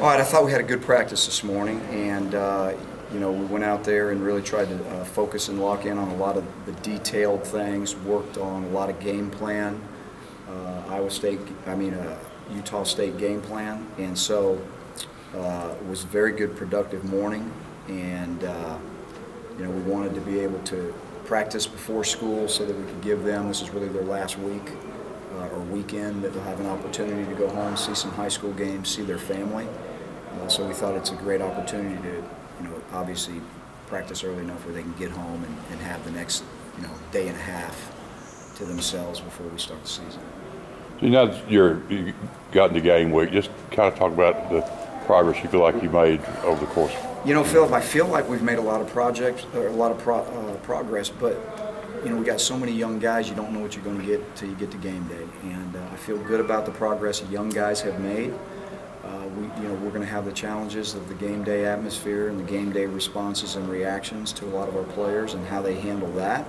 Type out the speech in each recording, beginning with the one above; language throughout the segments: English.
All right, I thought we had a good practice this morning, and you know, we went out there and really tried to focus and lock in on a lot of the detailed things. Worked on a lot of game plan, Utah State game plan, and so it was a very good, productive morning. And you know, we wanted to be able to practice before school so that we could give them. This is really their last week or weekend that they'll have an opportunity to go home, see some high school games, see their family. So we thought it's a great opportunity to, you know, obviously practice early enough where they can get home and have the next, you know, day and a half to themselves before we start the season. So now that you got into game week, just kind of talk about the progress you feel like you made over the course. You know, Philip, I feel like we've made a lot of progress, but you know, we got so many young guys. You don't know what you're going to get till you get to game day, and I feel good about the progress the young guys have made. We're going to have the challenges of the game day atmosphere and the game day responses and reactions to a lot of our players and how they handle that.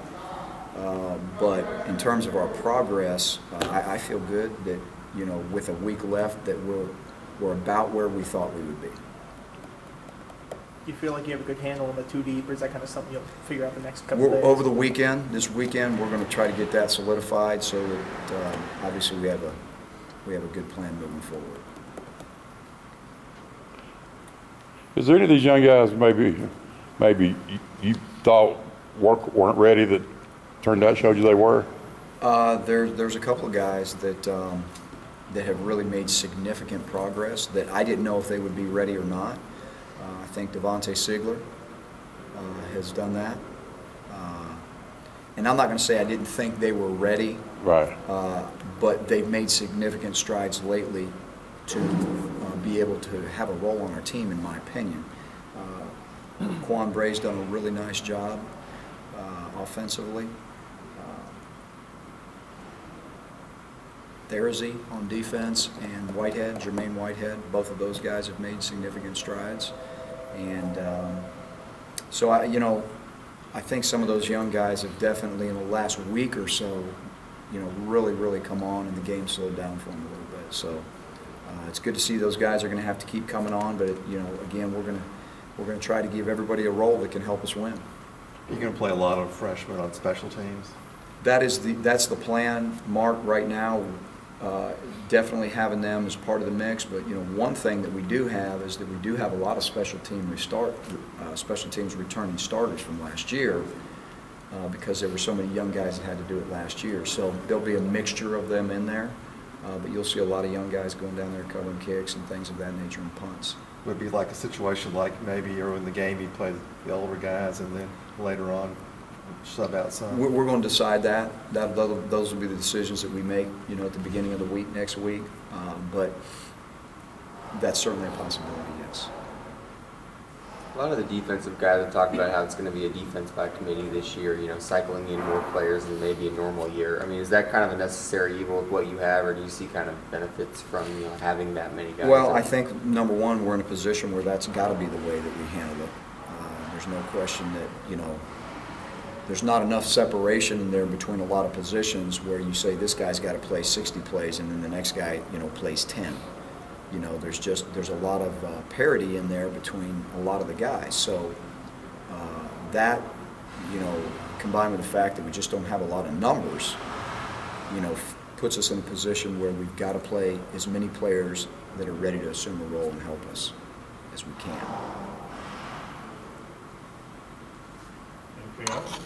But in terms of our progress, I feel good that, you know, with a week left, that we're about where we thought we would be. You feel like you have a good handle on the 2 deep, or is that kind of something you'll figure out the next couple of days? Over the weekend, this weekend, we're going to try to get that solidified so that obviously we have a good plan moving forward. Is there any of these young guys maybe you thought weren't ready that turned out showed you they were? There's a couple of guys that have really made significant progress that I didn't know if they would be ready or not. I think Devontae Sigler has done that. And I'm not going to say I didn't think they were ready, right? But they've made significant strides lately to be able to have a role on our team, in my opinion. Quan Bray's done a really nice job offensively. Therezy on defense, and Jermaine Whitehead, both of those guys have made significant strides. And so I think some of those young guys have definitely in the last week or so, you know, really come on, and the game slowed down for them a little bit. So it's good to see those guys are going to have to keep coming on, but you know, again, we're going to try to give everybody a role that can help us win. You're going to play a lot of freshmen on special teams. That's the plan, Mark, right now. Definitely having them as part of the mix, but you know, one thing that we do have is that we do have a lot of special teams returning starters from last year because there were so many young guys that had to do it last year. So there'll be a mixture of them in there, but you'll see a lot of young guys going down there covering kicks and things of that nature and punts. Would it be like a situation like maybe early in the game you play the older guys and then later on sub out some? We're going to decide that. Those will be the decisions that we make, you know, at the beginning of the week, next week. But that's certainly a possibility, yes. A lot of the defensive guys have talked about how it's going to be a defense by committee this year, you know, cycling in more players than maybe a normal year. I mean, is that kind of a necessary evil with what you have, or do you see kind of benefits from, you know, having that many guys? Well, I think, number one, we're in a position where that's got to be the way that we handle it. There's no question that, you know, there's not enough separation in there between a lot of positions where you say this guy's got to play 60 plays and then the next guy, you know, plays 10. You know, there's a lot of parity in there between a lot of the guys. So that, you know, combined with the fact that we just don't have a lot of numbers, you know, puts us in a position where we've got to play as many players that are ready to assume a role and help us as we can. Anything else?